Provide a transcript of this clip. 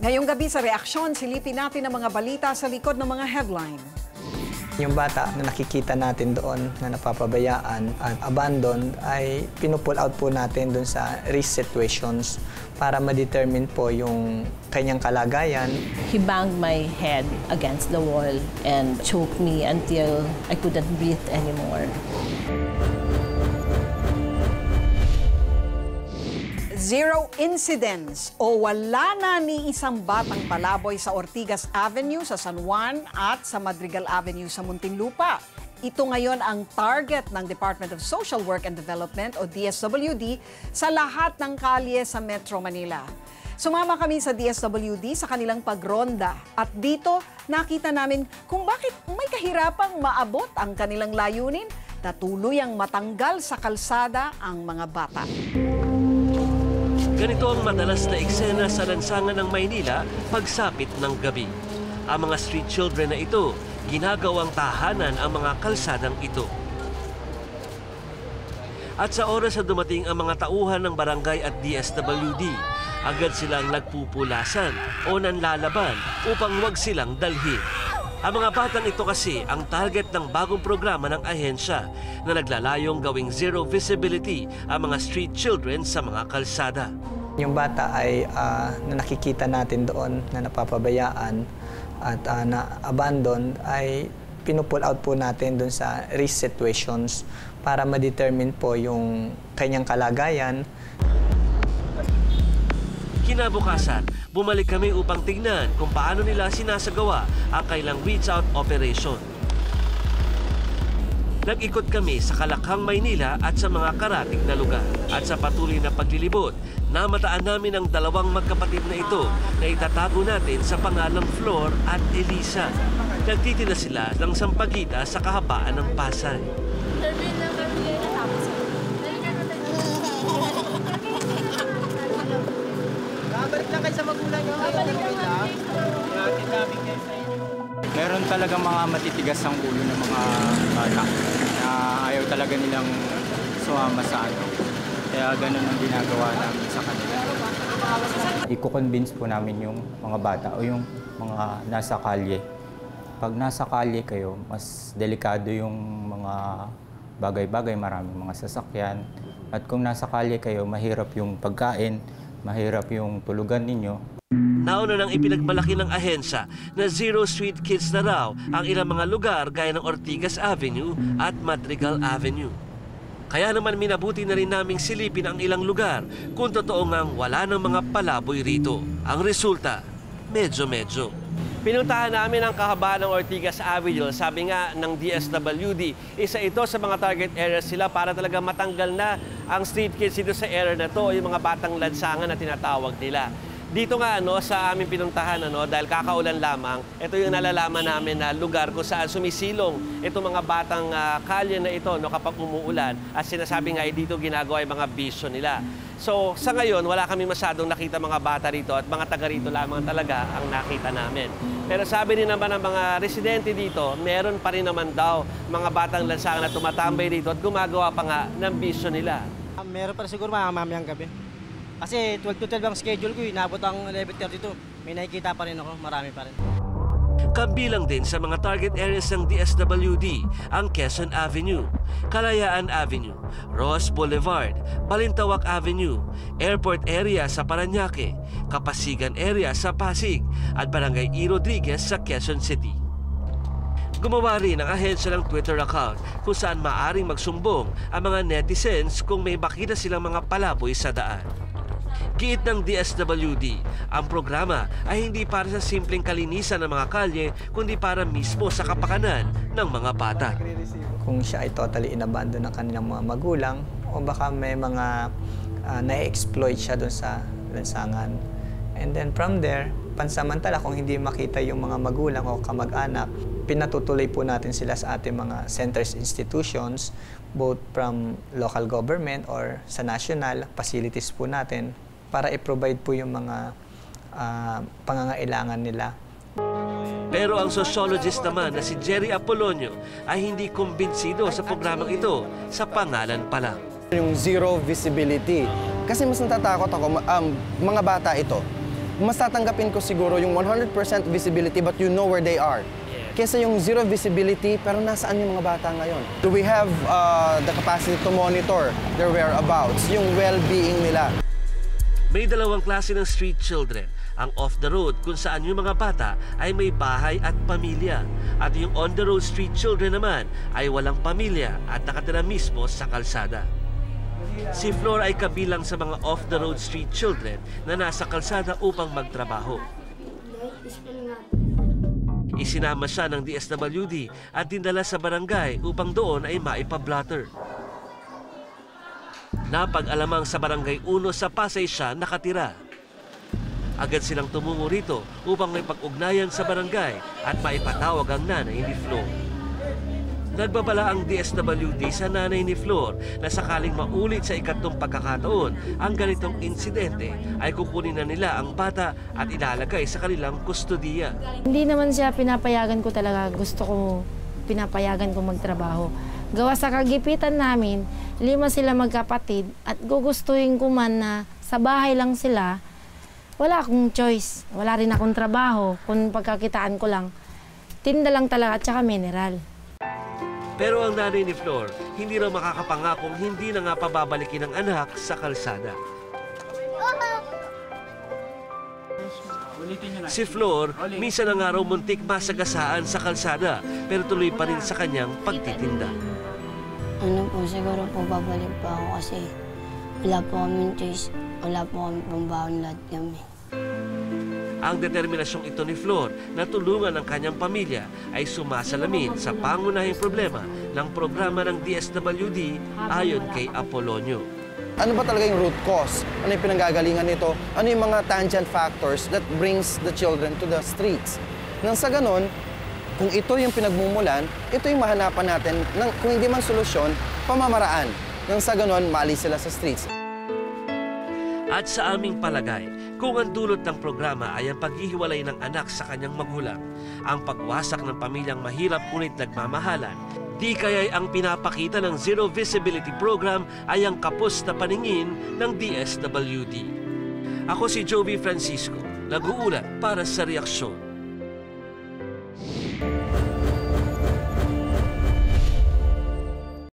Ngayong gabi sa reaksyon, silipin natin ang mga balita sa likod ng mga headline. Yung bata na nakikita natin doon na napapabayaan at abandoned ay pinupull out po natin doon sa risk situations para ma-determine po yung kanyang kalagayan. He banged my head against the wall and choked me until I couldn't breathe anymore. Zero incidents o wala na ni isang batang palaboy sa Ortigas Avenue sa San Juan at sa Madrigal Avenue sa Muntinlupa. Ito ngayon ang target ng Department of Social Work and Development o DSWD sa lahat ng kalye sa Metro Manila. Sumama kami sa DSWD sa kanilang pagronda at dito nakita namin kung bakit may kahirapang maabot ang kanilang layunin na tuluyang matanggal sa kalsada ang mga bata. Ganito ang madalas na eksena sa lansangan ng Maynila pagsapit ng gabi. Ang mga street children na ito, ginagawang tahanan ang mga kalsadang ito. At sa oras na dumating ang mga tauhan ng barangay at DSWD, agad silang nagpupulasan o nanlalaban upang wag silang dalhin. Ang mga batang ito kasi ang target ng bagong programa ng ahensya na naglalayong gawing zero visibility ang mga street children sa mga kalsada. Yung bata ay na nakikita natin doon na napapabayaan at na-abandoned ay pinupull out po natin doon sa risk situations para ma-determine po yung kanyang kalagayan. Kinabukasan, bumalik kami upang tignan kung paano nila sinasagawa ang kailang reach-out operation. Nag-ikot kami sa Kalakhang, Maynila at sa mga karatig na lugar. At sa patuloy na paglilibot, namataan namin ang dalawang magkapatid na ito na itatago natin sa pangalang Flor at Elisa. Nagtitinda sila ng sampagita sa kahabaan ng Pasay. Babalik lang kayo sa magulang nyo. Meron talagang mga matitigas ang ulo ng mga bata na ayaw talaga nilang sumama sa ano. Kaya ganun ang ginagawa namin sa kanila. Iko-convince po namin yung mga bata o yung mga nasa kalye. Pag nasa kalye kayo, mas delikado yung mga bagay-bagay, maraming mga sasakyan. At kung nasa kalye kayo, mahirap yung pagkain, mahirap yung tulugan ninyo. Nauna nang ipinagmalaki ng ahensya na Zero Street Kids na raw ang ilang mga lugar gaya ng Ortigas Avenue at Madrigal Avenue. Kaya naman minabuti na rin naming silipin ang ilang lugar kung totoo ngang wala ng mga palaboy rito. Ang resulta, medyo-medyo. Pinuntahan namin ang kahabaan ng Ortigas Avenue. Sabi nga ng DSWD, isa ito sa mga target areas sila para talaga matanggal na ang street kids dito sa area na to, yung mga batang lansangan na tinatawag nila. Dito nga sa aming pinuntahan dahil kakaulan lamang, ito yung nalalaman namin na lugar kung saan sumisilong itong mga batang kalye na ito kapag umuulan at sinasabi nga dito ginagawa yung mga bisyo nila. So sa ngayon wala kami masyadong nakita mga bata rito at mga taga rito lamang talaga ang nakita namin. Pero sabi din naman ng mga residente dito, meron pa rin naman daw mga batang lansangan na tumatambay dito at gumagawa pa nga ng bisyo nila. Meron pa rin siguro mamayang gabi. Kasi 12 to 12 ang schedule ko, inabot ang 11:32. May nakikita pa rin ako, marami pa rin. Kabilang din sa mga target areas ng DSWD ang Quezon Avenue, Kalayaan Avenue, Ross Boulevard, Balintawak Avenue, Airport Area sa Parañaque, Kapasigan Area sa Pasig at Barangay E. Rodriguez sa Quezon City. Gumawa rin ang ahensya ng Twitter account kung saan maaring magsumbong ang mga netizens kung may makita silang mga palaboy sa daan. Giit ng DSWD, ang programa ay hindi para sa simpleng kalinisan ng mga kalye, kundi para mismo sa kapakanan ng mga bata. Kung siya ay totally inabandon ng kanilang mga magulang o baka may mga na-exploit siya doon sa lansangan. And then from there, pansamantala kung hindi makita yung mga magulang o kamag-anak, pinatutuloy po natin sila sa ating mga centers, institutions, both from local government or sa national facilities po natin para i-provide po yung mga pangangailangan nila. Pero ang sociologist naman na si Jerry Apolonio ay hindi kumbinsido sa programang ito sa pangalan pa lang. Yung zero visibility. Kasi mas natatakot ako, mga bata ito, mas tatanggapin ko siguro yung 100% visibility but you know where they are. Kesa yung zero visibility, pero nasaan yung mga bata ngayon? Do we have the capacity to monitor their whereabouts, yung well-being nila? May dalawang klase ng street children. Ang off-the-road kung saan yung mga bata ay may bahay at pamilya. At yung on-the-road street children naman ay walang pamilya at nakatira mismo sa kalsada. Si Flor ay kabilang sa mga off-the-road street children na nasa kalsada upang magtrabaho. Isinama siya ng DSWD at dinala sa barangay upang doon ay maipablotter. Napag-alamang sa barangay 1 sa Pasay siya nakatira. Agad silang tumungo rito upang may pag-ugnayan sa barangay at maipatawag ang nanay ni Flor. Nagbabala ang DSWD sa nanay ni Flor na sakaling maulit sa ikatlong pagkakataon ang ganitong insidente ay kukunin na nila ang bata at ilalagay sa kanilang kustodiya. Hindi naman siya pinapayagan ko talaga. Gusto ko pinapayagan ko magtrabaho. Gawa sa kagipitan namin, 5 sila magkapatid at gugustuhin ko man na sa bahay lang sila, wala akong choice. Wala rin akong trabaho. Kung pagkakitaan ko lang, tinda lang talaga at saka mineral. Pero ang nanay ni Flor, hindi raw makakapangakong hindi na nga pababalikin ang anak sa kalsada. Si Flor, minsan na nga raw muntik masagasaan sa kalsada, pero tuloy pa rin sa kanyang pagtitinda. Ano po, siguro po babalik pa ako kasi wala po kaming choice, wala po kami pambaon lahat kami. Ang determinasyong ito ni Flor na tulungan ang kanyang pamilya ay sumasalamin sa pangunahing problema ng programa ng DSWD ayon kay Apolonio. Ano ba talaga yung root cause? Ano yung pinanggagalingan nito? Ano yung mga tangent factors that brings the children to the streets? Nang sa ganon, kung ito yung pinagmumulan, ito yung mahanapan natin ng, kung hindi man solusyon, pamamaraan. Nang sa ganon, maalis sila sa streets. At sa aming palagay, kung ang dulot ng programa ay ang paghihiwalay ng anak sa kanyang magulang, ang pagwasak ng pamilyang mahirap ngunit nagmamahalan, di kaya'y ang pinapakita ng Zero Visibility Program ay ang kapos na paningin ng DSWD. Ako si Jovi Francisco, nag-uulat para sa Reaksyon.